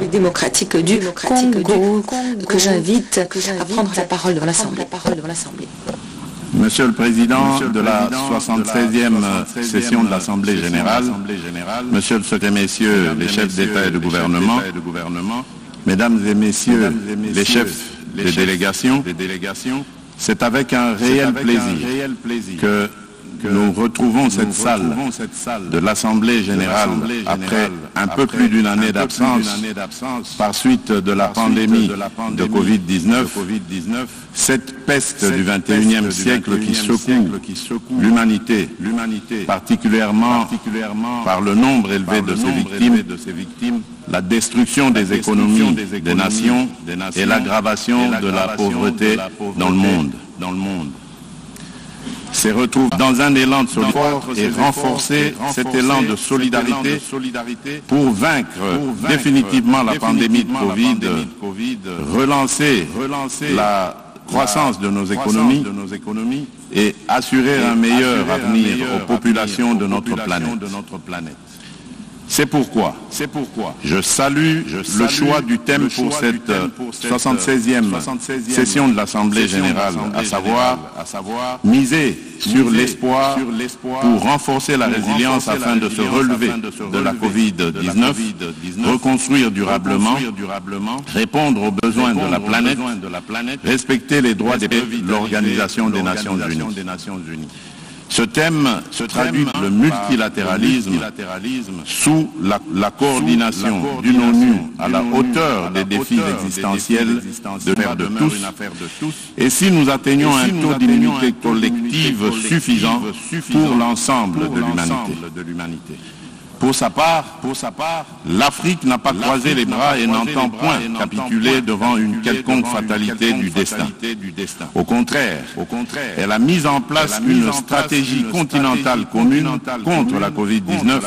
démocratique du Congo, que j'invite à prendre la parole devant l'Assemblée. Monsieur le Président de la 76e session de l'Assemblée générale, Monsieur le Secrétaire, Messieurs les chefs d'État et de gouvernement, Mesdames et Messieurs les chefs des délégations, c'est avec un réel plaisir que nous retrouvons cette salle de l'Assemblée générale après un peu plus d'une année d'absence par suite de la pandémie de Covid-19, cette peste du XXIe siècle qui secoue l'humanité, particulièrement par le nombre élevé de ses victimes, la destruction des économies des nations et l'aggravation de la pauvreté dans le monde. C'est retrouvé dans un élan de solidarité et renforcer cet élan de solidarité pour vaincre définitivement la pandémie de Covid, relancer la croissance de nos économies et assurer un meilleur avenir aux populations de notre planète. C'est pourquoi je salue le choix du thème pour cette 76e session de l'Assemblée générale, à savoir miser sur l'espoir pour renforcer la résilience afin de se relever de la Covid-19, reconstruire durablement, répondre aux besoins de la planète, respecter les droits des peuples, l'Organisation des Nations Unies. Ce thème se traduit par le multilatéralisme sous la coordination d'une ONU à la hauteur des défis existentiels de l'affaire de tous. Et si nous atteignons un taux d'immunité collective suffisant pour l'ensemble de l'humanité. Pour sa part, l'Afrique n'a pas croisé les bras et n'entend point capituler devant une quelconque fatalité du destin. Au contraire, elle a mis en place une stratégie continentale commune contre la Covid-19.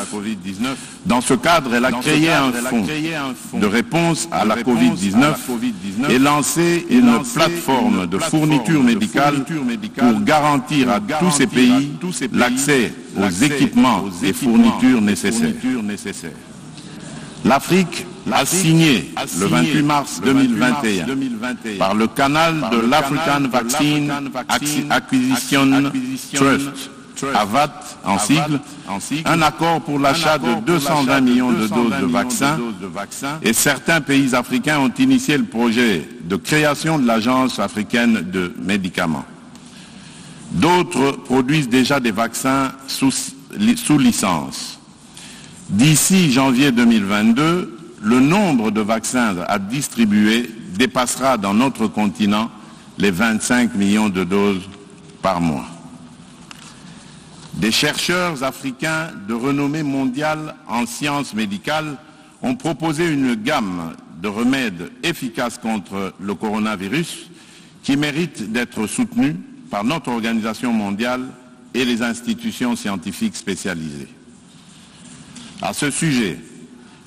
Dans ce cadre, elle a créé un fonds de réponse à la Covid-19 et lancé une plateforme de fourniture médicale pour garantir à tous ces pays l'accès aux équipements et fournitures nécessaires. L'Afrique a signé le 28 mars 2021 par le canal de l'African Vaccine Acquisition Trust, AVAT en sigle, un accord pour l'achat de 220 millions de doses de vaccins, et certains pays africains ont initié le projet de création de l'Agence africaine de médicaments. D'autres produisent déjà des vaccins sous licence. D'ici janvier 2022, le nombre de vaccins à distribuer dépassera dans notre continent les 25 millions de doses par mois. Des chercheurs africains de renommée mondiale en sciences médicales ont proposé une gamme de remèdes efficaces contre le coronavirus qui méritent d'être soutenus par notre organisation mondiale et les institutions scientifiques spécialisées. À ce sujet,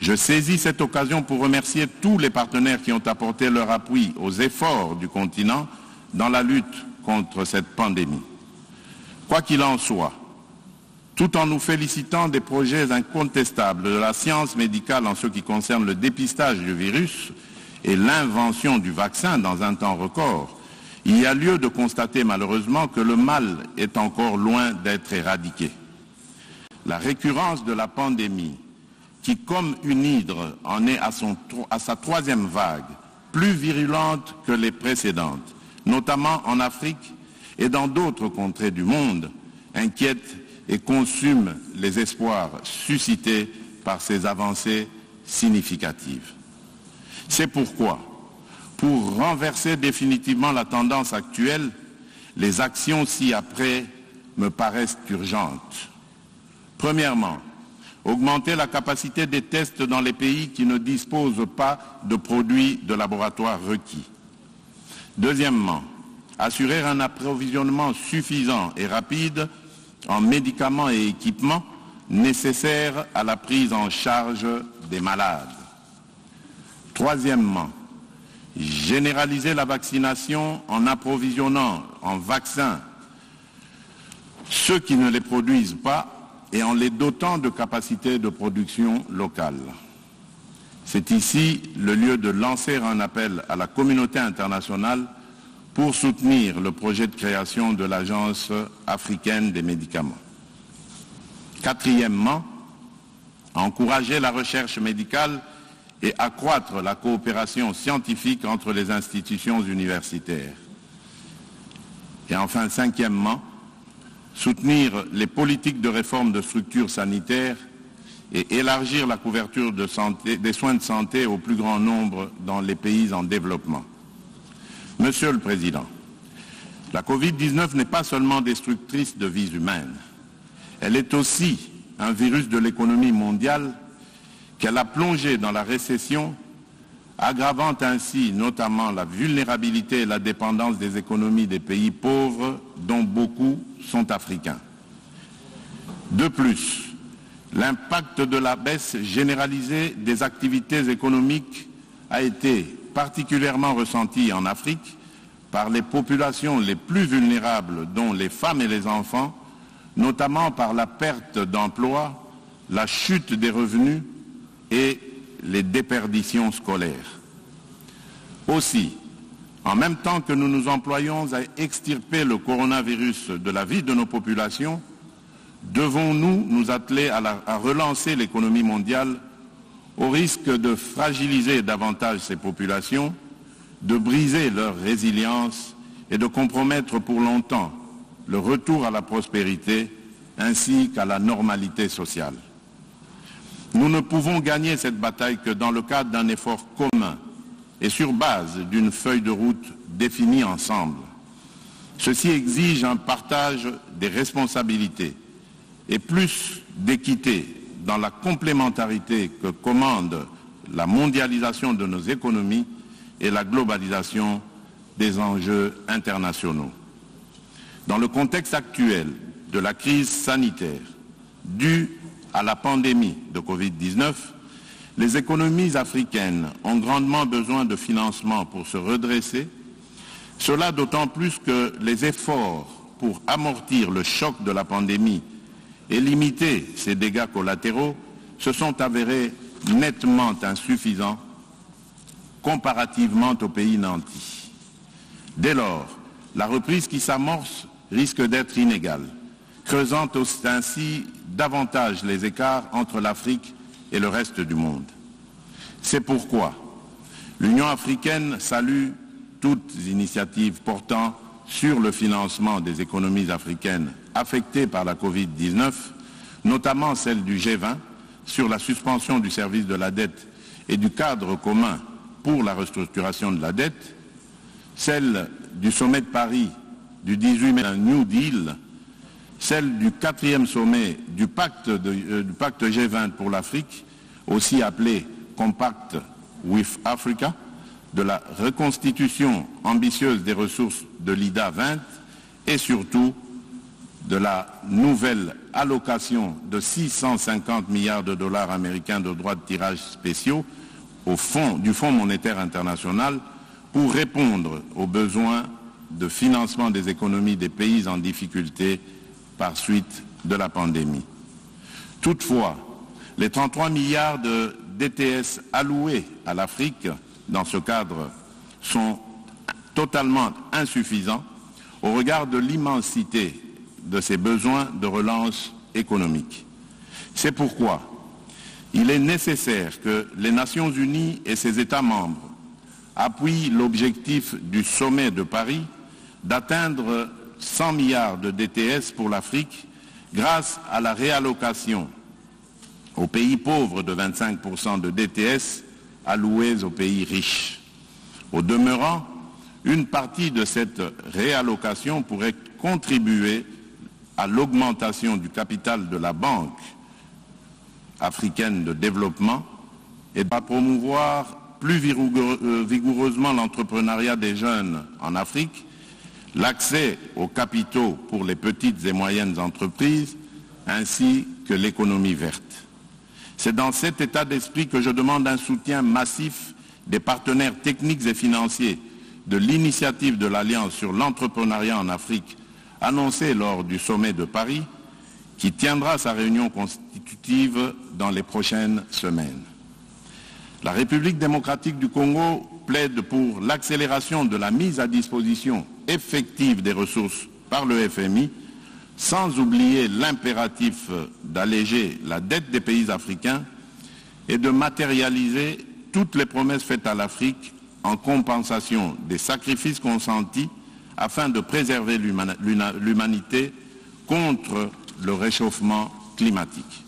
je saisis cette occasion pour remercier tous les partenaires qui ont apporté leur appui aux efforts du continent dans la lutte contre cette pandémie. Quoi qu'il en soit, tout en nous félicitant des projets incontestables de la science médicale en ce qui concerne le dépistage du virus et l'invention du vaccin dans un temps record, il y a lieu de constater malheureusement que le mal est encore loin d'être éradiqué. La récurrence de la pandémie, qui comme une hydre en est à sa troisième vague, plus virulente que les précédentes, notamment en Afrique et dans d'autres contrées du monde, inquiète et consume les espoirs suscités par ces avancées significatives. C'est pourquoi, pour renverser définitivement la tendance actuelle, les actions ci-après me paraissent urgentes. Premièrement, augmenter la capacité des tests dans les pays qui ne disposent pas de produits de laboratoire requis. Deuxièmement, assurer un approvisionnement suffisant et rapide en médicaments et équipements nécessaires à la prise en charge des malades. Troisièmement, généraliser la vaccination en approvisionnant en vaccins ceux qui ne les produisent pas et en les dotant de capacités de production locales. C'est ici le lieu de lancer un appel à la communauté internationale pour soutenir le projet de création de l'Agence africaine des médicaments. Quatrièmement, encourager la recherche médicale et accroître la coopération scientifique entre les institutions universitaires. Et enfin, cinquièmement, soutenir les politiques de réforme de structures sanitaires et élargir la couverture des soins de santé au plus grand nombre dans les pays en développement. Monsieur le Président, la Covid-19 n'est pas seulement destructrice de vies humaines, elle est aussi un virus de l'économie mondiale qu'elle a plongé dans la récession, aggravant ainsi notamment la vulnérabilité et la dépendance des économies des pays pauvres, dont beaucoup sont africains. De plus, l'impact de la baisse généralisée des activités économiques a été particulièrement ressenti en Afrique par les populations les plus vulnérables, dont les femmes et les enfants, notamment par la perte d'emploi, la chute des revenus et les déperditions scolaires. Aussi, en même temps que nous nous employons à extirper le coronavirus de la vie de nos populations, devons-nous nous atteler à relancer l'économie mondiale au risque de fragiliser davantage ces populations, de briser leur résilience et de compromettre pour longtemps le retour à la prospérité ainsi qu'à la normalité sociale. Nous ne pouvons gagner cette bataille que dans le cadre d'un effort commun et sur base d'une feuille de route définie ensemble. Ceci exige un partage des responsabilités et plus d'équité dans la complémentarité que commande la mondialisation de nos économies et la globalisation des enjeux internationaux. Dans le contexte actuel de la crise sanitaire due à la pandémie de Covid-19, les économies africaines ont grandement besoin de financement pour se redresser, cela d'autant plus que les efforts pour amortir le choc de la pandémie et limiter ses dégâts collatéraux se sont avérés nettement insuffisants comparativement aux pays nantis. Dès lors, la reprise qui s'amorce risque d'être inégale, creusant ainsi davantage les écarts entre l'Afrique et le reste du monde. C'est pourquoi l'Union africaine salue toutes les initiatives portant sur le financement des économies africaines affectées par la Covid-19, notamment celle du G20 sur la suspension du service de la dette et du cadre commun pour la restructuration de la dette, celle du sommet de Paris du 18 mai, un New Deal, celle du 4e sommet du pacte G20 pour l'Afrique, aussi appelé Compact with Africa, de la reconstitution ambitieuse des ressources de l'IDA 20 et surtout de la nouvelle allocation de 650 milliards de dollars américains de droits de tirage spéciaux du Fonds monétaire international pour répondre aux besoins de financement des économies des pays en difficulté par suite de la pandémie. Toutefois, les 33 milliards de DTS alloués à l'Afrique dans ce cadre sont totalement insuffisants au regard de l'immensité de ses besoins de relance économique. C'est pourquoi il est nécessaire que les Nations Unies et ses États membres appuient l'objectif du sommet de Paris d'atteindre 100 milliards de DTS pour l'Afrique grâce à la réallocation aux pays pauvres de 25% de DTS alloués aux pays riches. Au demeurant, une partie de cette réallocation pourrait contribuer à l'augmentation du capital de la Banque africaine de développement et à promouvoir plus vigoureusement l'entrepreneuriat des jeunes en Afrique, l'accès aux capitaux pour les petites et moyennes entreprises, ainsi que l'économie verte. C'est dans cet état d'esprit que je demande un soutien massif des partenaires techniques et financiers de l'initiative de l'Alliance sur l'entrepreneuriat en Afrique annoncée lors du sommet de Paris, qui tiendra sa réunion constitutive dans les prochaines semaines. La République démocratique du Congo plaide pour l'accélération de la mise à disposition effective des ressources par le FMI, sans oublier l'impératif d'alléger la dette des pays africains et de matérialiser toutes les promesses faites à l'Afrique en compensation des sacrifices consentis afin de préserver l'humanité contre le réchauffement climatique.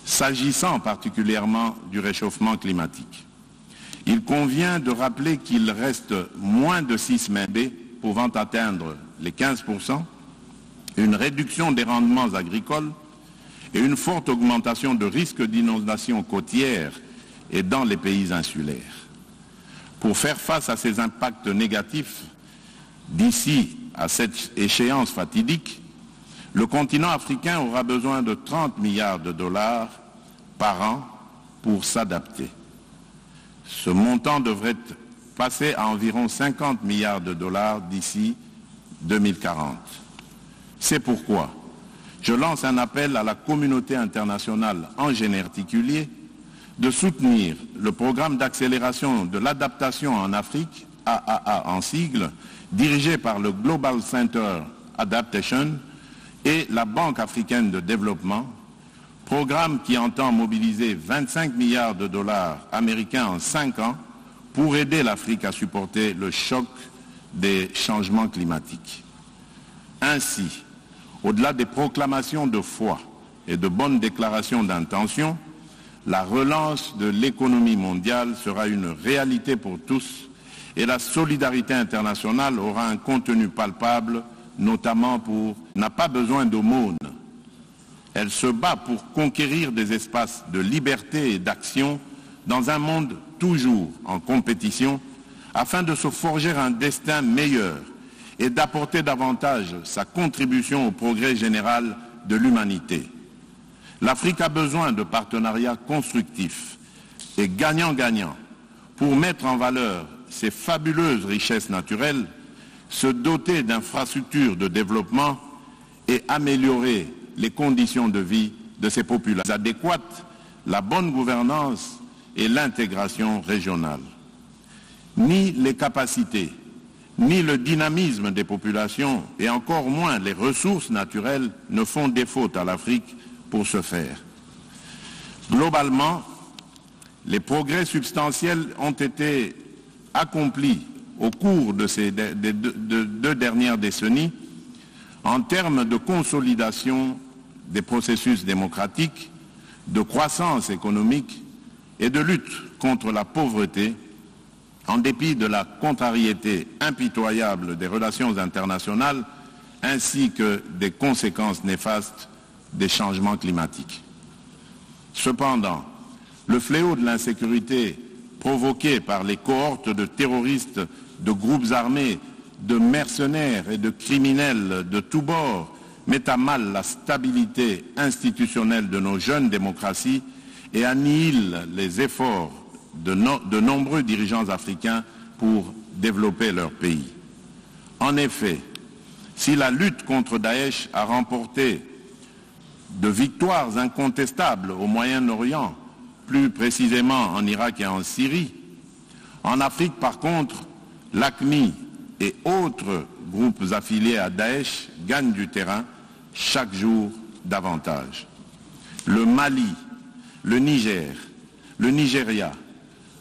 S'agissant particulièrement du réchauffement climatique, il convient de rappeler qu'il reste moins de 6 mètres pouvant atteindre les 15%, une réduction des rendements agricoles et une forte augmentation de risques d'inondation côtière et dans les pays insulaires. Pour faire face à ces impacts négatifs, d'ici à cette échéance fatidique, le continent africain aura besoin de 30 milliards de dollars par an pour s'adapter. Ce montant devrait passer à environ 50 milliards de dollars d'ici 2040. C'est pourquoi je lance un appel à la communauté internationale en particulier de soutenir le programme d'accélération de l'adaptation en Afrique, AAA en sigle, dirigé par le Global Center Adaptation et la Banque africaine de développement, programme qui entend mobiliser 25 milliards de dollars américains en 5 ans pour aider l'Afrique à supporter le choc des changements climatiques. Ainsi, au-delà des proclamations de foi et de bonnes déclarations d'intention, la relance de l'économie mondiale sera une réalité pour tous et la solidarité internationale aura un contenu palpable, notamment n'a pas besoin d'aumône. Elle se bat pour conquérir des espaces de liberté et d'action dans un monde toujours en compétition afin de se forger un destin meilleur et d'apporter davantage sa contribution au progrès général de l'humanité. L'Afrique a besoin de partenariats constructifs et gagnant-gagnant pour mettre en valeur ses fabuleuses richesses naturelles, se doter d'infrastructures de développement et améliorer les conditions de vie de ces populations adéquates, la bonne gouvernance et l'intégration régionale. Ni les capacités, ni le dynamisme des populations et encore moins les ressources naturelles ne font défaut à l'Afrique pour ce faire. Globalement, les progrès substantiels ont été accomplis au cours de ces deux dernières décennies en termes de consolidation des processus démocratiques, de croissance économique et de lutte contre la pauvreté, en dépit de la contrariété impitoyable des relations internationales ainsi que des conséquences néfastes des changements climatiques. Cependant, le fléau de l'insécurité provoqué par les cohortes de terroristes, de groupes armés, de mercenaires et de criminels de tous bords met à mal la stabilité institutionnelle de nos jeunes démocraties et annihile les efforts de nombreux dirigeants africains pour développer leur pays. En effet, si la lutte contre Daesh a remporté de victoires incontestables au Moyen-Orient, plus précisément en Irak et en Syrie, en Afrique par contre, l'AQMI et autres groupes affiliés à Daesh gagnent du terrain chaque jour davantage. Le Mali, le Niger, le Nigeria,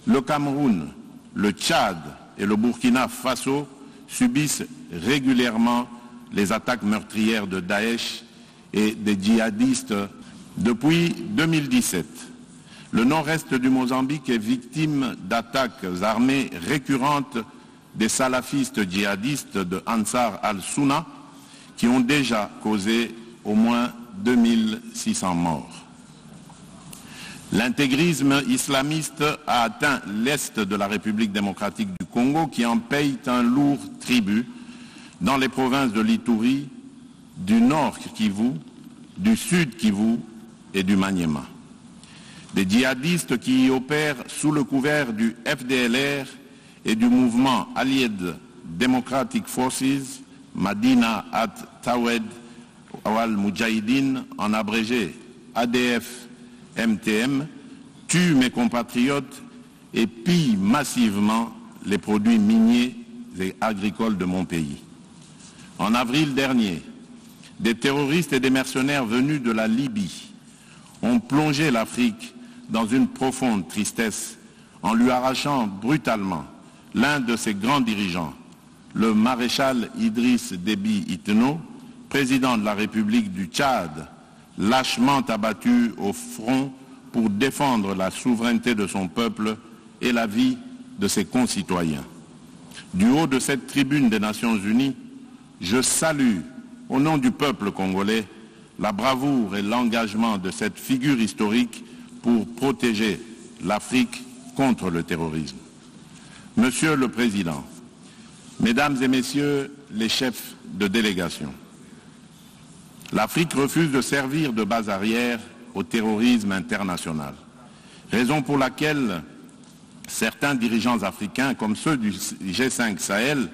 le Cameroun, le Tchad et le Burkina Faso subissent régulièrement les attaques meurtrières de Daesh et des djihadistes. Depuis 2017, le nord-est du Mozambique est victime d'attaques armées récurrentes des salafistes djihadistes de Ansar al-Sunna qui ont déjà causé au moins 2600 morts. L'intégrisme islamiste a atteint l'est de la République démocratique du Congo qui en paye un lourd tribut dans les provinces de l'Ituri, du nord Kivu, du sud Kivu et du Maniema. Des djihadistes qui y opèrent sous le couvert du FDLR et du mouvement Allied Democratic Forces, Madina at Tawed Awal Mujahideen, en abrégé ADF-MTM, tuent mes compatriotes et pillent massivement les produits miniers et agricoles de mon pays. En avril dernier, des terroristes et des mercenaires venus de la Libye ont plongé l'Afrique dans une profonde tristesse en lui arrachant brutalement l'un de ses grands dirigeants, le maréchal Idriss Déby Itno, président de la République du Tchad, lâchement abattu au front pour défendre la souveraineté de son peuple et la vie de ses concitoyens. Du haut de cette tribune des Nations Unies, je salue, au nom du peuple congolais, la bravoure et l'engagement de cette figure historique pour protéger l'Afrique contre le terrorisme. Monsieur le Président, Mesdames et Messieurs les chefs de délégation, l'Afrique refuse de servir de base arrière au terrorisme international, raison pour laquelle certains dirigeants africains, comme ceux du G5 Sahel,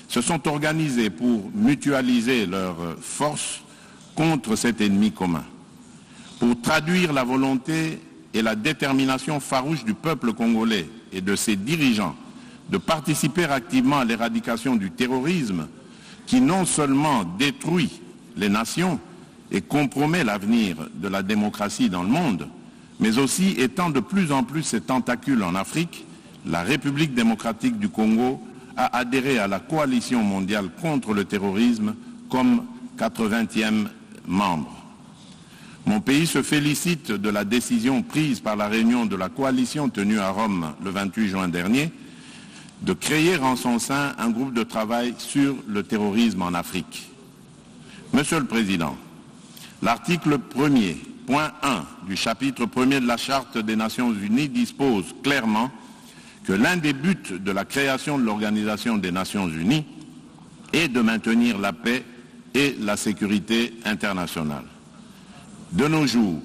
se sont organisés pour mutualiser leurs forces contre cet ennemi commun. Pour traduire la volonté et la détermination farouche du peuple congolais et de ses dirigeants de participer activement à l'éradication du terrorisme qui non seulement détruit les nations et compromet l'avenir de la démocratie dans le monde, mais aussi étend de plus en plus ses tentacules en Afrique, la République démocratique du Congo a adhéré à la coalition mondiale contre le terrorisme comme 80e membre. Mon pays se félicite de la décision prise par la réunion de la coalition tenue à Rome le 28 juin dernier de créer en son sein un groupe de travail sur le terrorisme en Afrique. Monsieur le Président, l'article 1er, point 1 du chapitre 1er de la Charte des Nations Unies dispose clairement que l'un des buts de la création de l'Organisation des Nations Unies est de maintenir la paix et la sécurité internationale. De nos jours,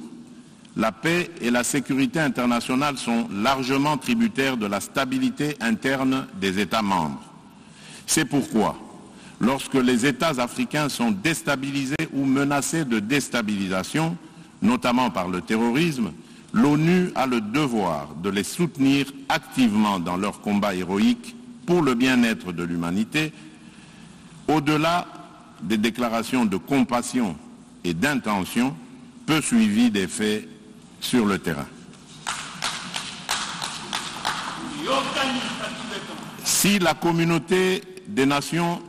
la paix et la sécurité internationale sont largement tributaires de la stabilité interne des États membres. C'est pourquoi, lorsque les États africains sont déstabilisés ou menacés de déstabilisation, notamment par le terrorisme, l'ONU a le devoir de les soutenir activement dans leur combat héroïque pour le bien-être de l'humanité, au-delà des déclarations de compassion et d'intention, peu suivies des faits sur le terrain. Si la communauté des nations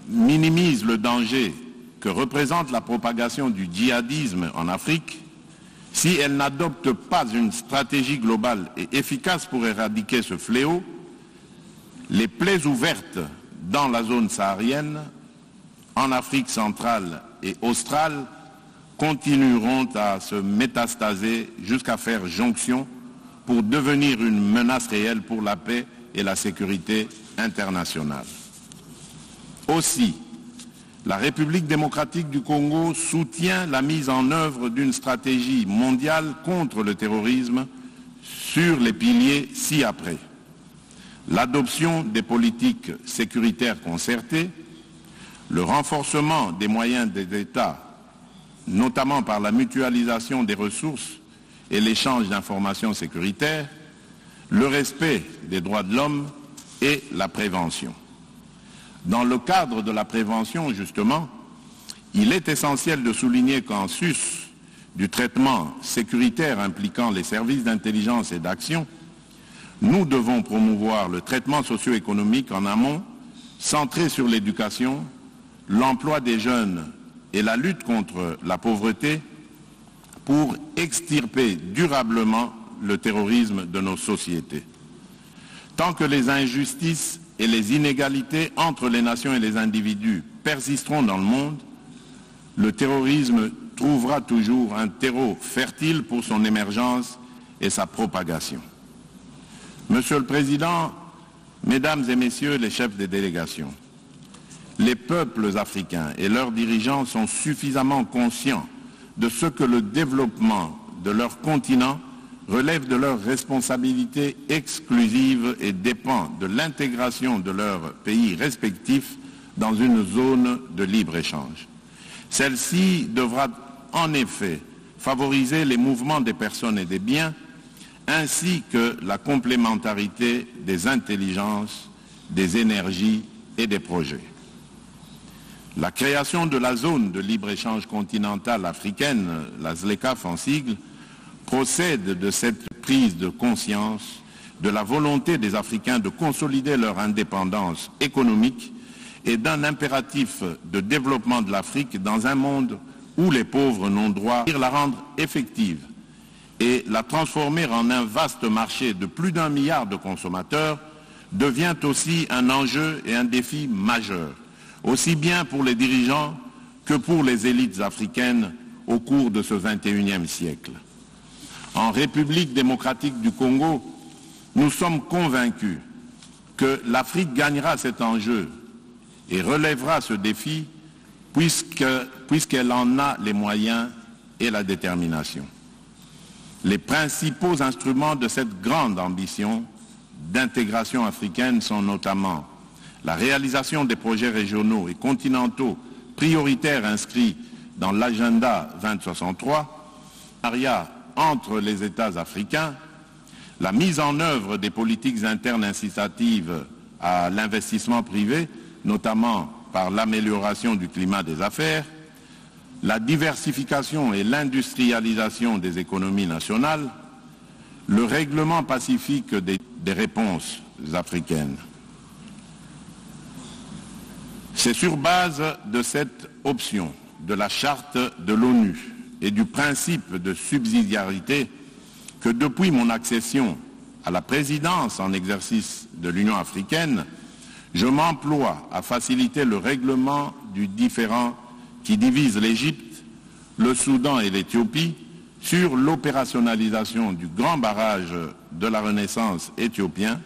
minimise le danger que représente la propagation du djihadisme en Afrique, si elle n'adopte pas une stratégie globale et efficace pour éradiquer ce fléau, les plaies ouvertes dans la zone saharienne, en Afrique centrale et australe, continueront à se métastaser jusqu'à faire jonction pour devenir une menace réelle pour la paix et la sécurité internationale. Aussi, la République démocratique du Congo soutient la mise en œuvre d'une stratégie mondiale contre le terrorisme sur les piliers ci-après. L'adoption des politiques sécuritaires concertées, le renforcement des moyens des États, notamment par la mutualisation des ressources et l'échange d'informations sécuritaires, le respect des droits de l'homme et la prévention. Dans le cadre de la prévention, justement, il est essentiel de souligner qu'en sus du traitement sécuritaire impliquant les services d'intelligence et d'action, nous devons promouvoir le traitement socio-économique en amont, centré sur l'éducation, l'emploi des jeunes et la lutte contre la pauvreté pour extirper durablement le terrorisme de nos sociétés. Tant que les injustices et les inégalités entre les nations et les individus persisteront dans le monde, le terrorisme trouvera toujours un terreau fertile pour son émergence et sa propagation. Monsieur le Président, Mesdames et Messieurs les chefs des délégations, les peuples africains et leurs dirigeants sont suffisamment conscients de ce que le développement de leur continent relève de leurs responsabilités exclusives et dépend de l'intégration de leurs pays respectifs dans une zone de libre-échange. Celle-ci devra en effet favoriser les mouvements des personnes et des biens, ainsi que la complémentarité des intelligences, des énergies et des projets. La création de la zone de libre-échange continentale africaine, la ZLECAf en sigle, procède de cette prise de conscience de la volonté des Africains de consolider leur indépendance économique et d'un impératif de développement de l'Afrique dans un monde où les pauvres n'ont droit à la rendre effective et la transformer en un vaste marché de plus d'1 milliard de consommateurs devient aussi un enjeu et un défi majeur, aussi bien pour les dirigeants que pour les élites africaines au cours de ce XXIe siècle. En République démocratique du Congo, nous sommes convaincus que l'Afrique gagnera cet enjeu et relèvera ce défi puisqu'elle en a les moyens et la détermination. Les principaux instruments de cette grande ambition d'intégration africaine sont notamment la réalisation des projets régionaux et continentaux prioritaires inscrits dans l'agenda 2063, entre les États africains, la mise en œuvre des politiques internes incitatives à l'investissement privé, notamment par l'amélioration du climat des affaires, la diversification et l'industrialisation des économies nationales, le règlement pacifique des réponses africaines. C'est sur base de cette option de la charte de l'ONU et du principe de subsidiarité que depuis mon accession à la présidence en exercice de l'Union africaine, je m'emploie à faciliter le règlement du différend qui divise l'Égypte, le Soudan et l'Éthiopie sur l'opérationnalisation du grand barrage de la Renaissance éthiopien,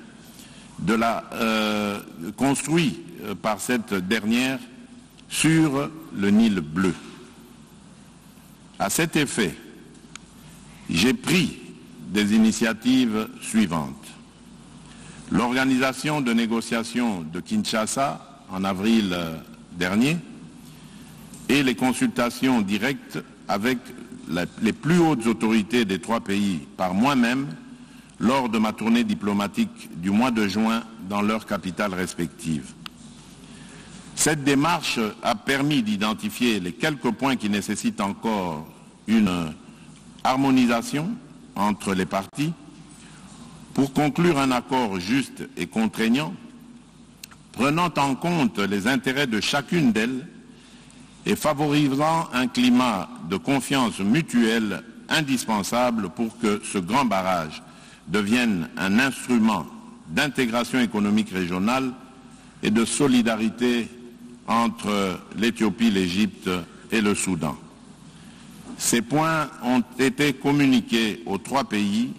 construit par cette dernière sur le Nil bleu. À cet effet, j'ai pris des initiatives suivantes. L'organisation de négociations de Kinshasa en avril dernier et les consultations directes avec les plus hautes autorités des 3 pays par moi-même lors de ma tournée diplomatique du mois de juin dans leurs capitales respectives. Cette démarche a permis d'identifier les quelques points qui nécessitent encore une harmonisation entre les parties pour conclure un accord juste et contraignant, prenant en compte les intérêts de chacune d'elles et favorisant un climat de confiance mutuelle indispensable pour que ce grand barrage devienne un instrument d'intégration économique régionale et de solidarité entre l'Éthiopie, l'Égypte et le Soudan. Ces points ont été communiqués aux 3 pays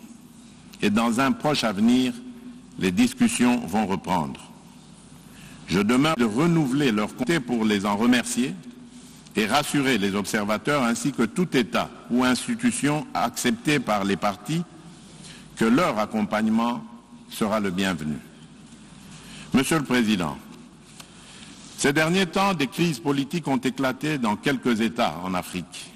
et dans un proche avenir, les discussions vont reprendre. Je demeure de renouveler leur compte pour les en remercier et rassurer les observateurs ainsi que tout État ou institution accepté par les parties que leur accompagnement sera le bienvenu. Monsieur le Président, ces derniers temps, des crises politiques ont éclaté dans quelques États en Afrique.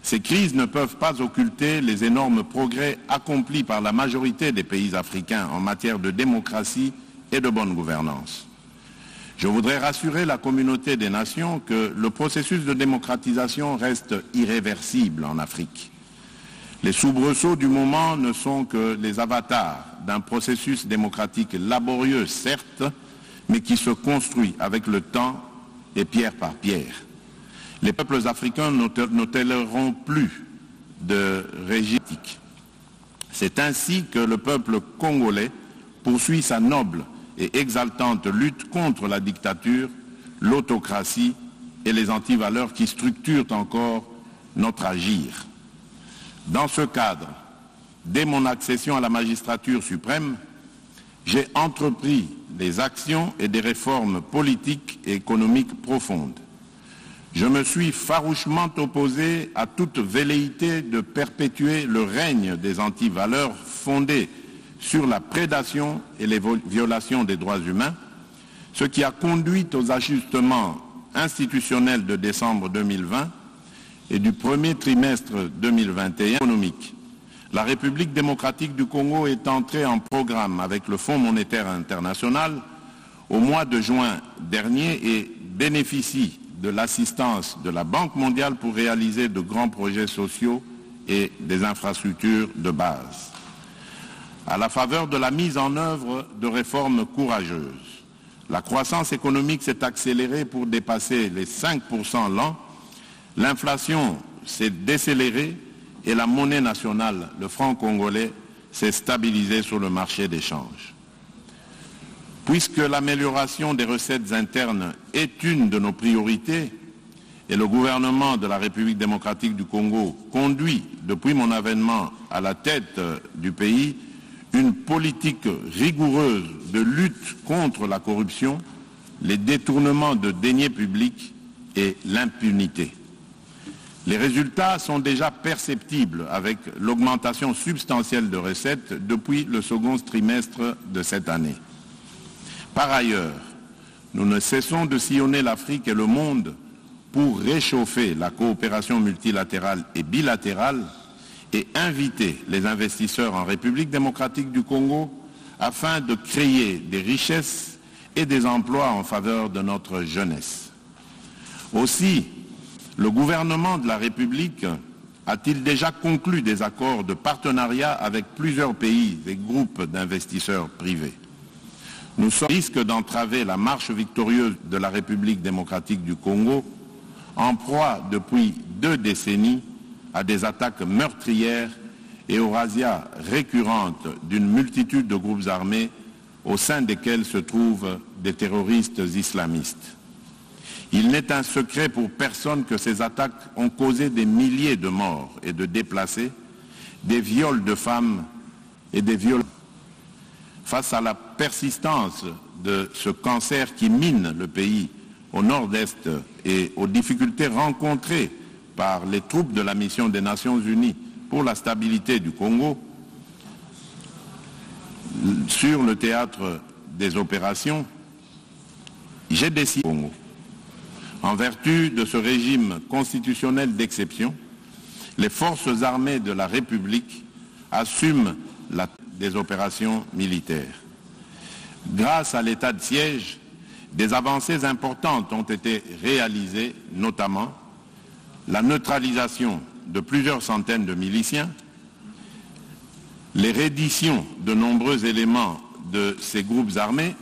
Ces crises ne peuvent pas occulter les énormes progrès accomplis par la majorité des pays africains en matière de démocratie et de bonne gouvernance. Je voudrais rassurer la communauté des nations que le processus de démocratisation reste irréversible en Afrique. Les soubresauts du moment ne sont que les avatars d'un processus démocratique laborieux, certes, mais qui se construit avec le temps et pierre par pierre. Les peuples africains ne toléreront plus de régime. C'est ainsi que le peuple congolais poursuit sa noble et exaltante lutte contre la dictature, l'autocratie et les antivaleurs qui structurent encore notre agir. Dans ce cadre, dès mon accession à la magistrature suprême, j'ai entrepris des actions et des réformes politiques et économiques profondes. Je me suis farouchement opposé à toute velléité de perpétuer le règne des antivaleurs fondées sur la prédation et les violations des droits humains, ce qui a conduit aux ajustements institutionnels de décembre 2020 et du premier trimestre 2021 économique, la République démocratique du Congo est entrée en programme avec le Fonds monétaire international au mois de juin dernier et bénéficie de l'assistance de la Banque mondiale pour réaliser de grands projets sociaux et des infrastructures de base. À la faveur de la mise en œuvre de réformes courageuses, la croissance économique s'est accélérée pour dépasser les 5% l'an, l'inflation s'est décélérée et la monnaie nationale, le franc congolais, s'est stabilisée sur le marché des changes. Puisque l'amélioration des recettes internes est une de nos priorités et le gouvernement de la République démocratique du Congo conduit, depuis mon avènement à la tête du pays, une politique rigoureuse de lutte contre la corruption, les détournements de deniers publics et l'impunité. Les résultats sont déjà perceptibles avec l'augmentation substantielle de recettes depuis le second trimestre de cette année. Par ailleurs, nous ne cessons de sillonner l'Afrique et le monde pour réchauffer la coopération multilatérale et bilatérale et inviter les investisseurs en République démocratique du Congo afin de créer des richesses et des emplois en faveur de notre jeunesse. Aussi, le gouvernement de la République a-t-il déjà conclu des accords de partenariat avec plusieurs pays et groupes d'investisseurs privés. Nous sommes au risque d'entraver la marche victorieuse de la République démocratique du Congo, en proie depuis 2 décennies à des attaques meurtrières et aux razzias récurrentes d'une multitude de groupes armés au sein desquels se trouvent des terroristes islamistes. Il n'est un secret pour personne que ces attaques ont causé des milliers de morts et de déplacés, des viols de femmes et des viols. Face à la persistance de ce cancer qui mine le pays au nord-est et aux difficultés rencontrées par les troupes de la mission des Nations Unies pour la stabilité du Congo, sur le théâtre des opérations, j'ai décidé, en vertu de ce régime constitutionnel d'exception, les forces armées de la République assument des opérations militaires. Grâce à l'état de siège, des avancées importantes ont été réalisées, notamment la neutralisation de plusieurs centaines de miliciens, les redditions de nombreux éléments de ces groupes armés,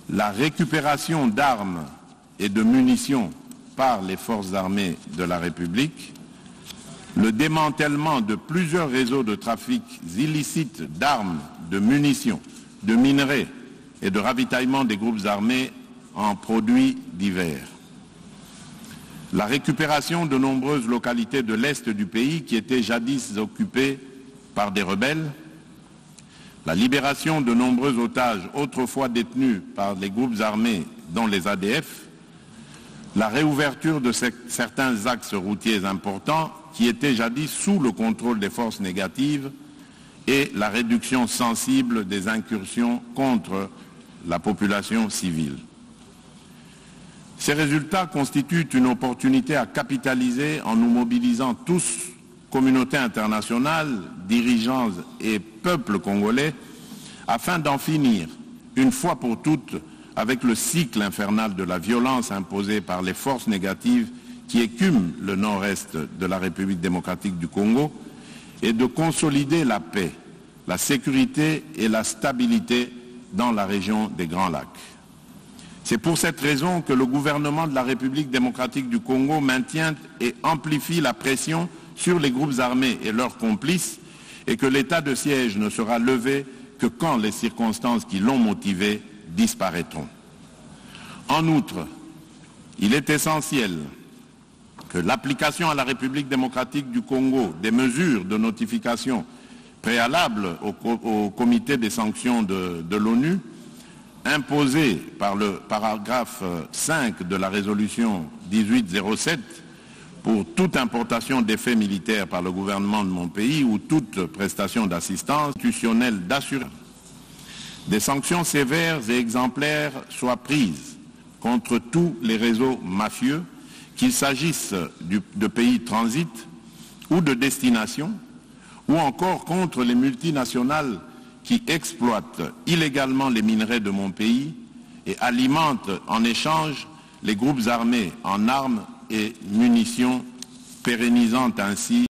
la récupération d'armes et de munitions par les forces armées de la République, le démantèlement de plusieurs réseaux de trafic illicites d'armes, de munitions, de minerais et de ravitaillement des groupes armés en produits divers. La récupération de nombreuses localités de l'Est du pays qui étaient jadis occupées par des rebelles, la libération de nombreux otages autrefois détenus par les groupes armés dont les ADF, la réouverture de certains axes routiers importants qui étaient jadis sous le contrôle des forces négatives et la réduction sensible des incursions contre la population civile. Ces résultats constituent une opportunité à capitaliser en nous mobilisant tous, communauté internationale, dirigeants et peuples congolais, afin d'en finir, une fois pour toutes, avec le cycle infernal de la violence imposée par les forces négatives qui écument le nord-est de la République démocratique du Congo, et de consolider la paix, la sécurité et la stabilité dans la région des Grands Lacs. C'est pour cette raison que le gouvernement de la République démocratique du Congo maintient et amplifie la pression sur les groupes armés et leurs complices et que l'état de siège ne sera levé que quand les circonstances qui l'ont motivé disparaîtront. En outre, il est essentiel que l'application à la République démocratique du Congo des mesures de notification préalables au comité des sanctions de l'ONU, imposées par le paragraphe 5 de la résolution 1807 pour toute importation d'effets militaires par le gouvernement de mon pays ou toute prestation d'assistance institutionnelle d'assurance. Des sanctions sévères et exemplaires soient prises contre tous les réseaux mafieux, qu'il s'agisse de pays de transit ou de destination, ou encore contre les multinationales qui exploitent illégalement les minerais de mon pays et alimentent en échange les groupes armés en armes et munitions, pérennisant ainsi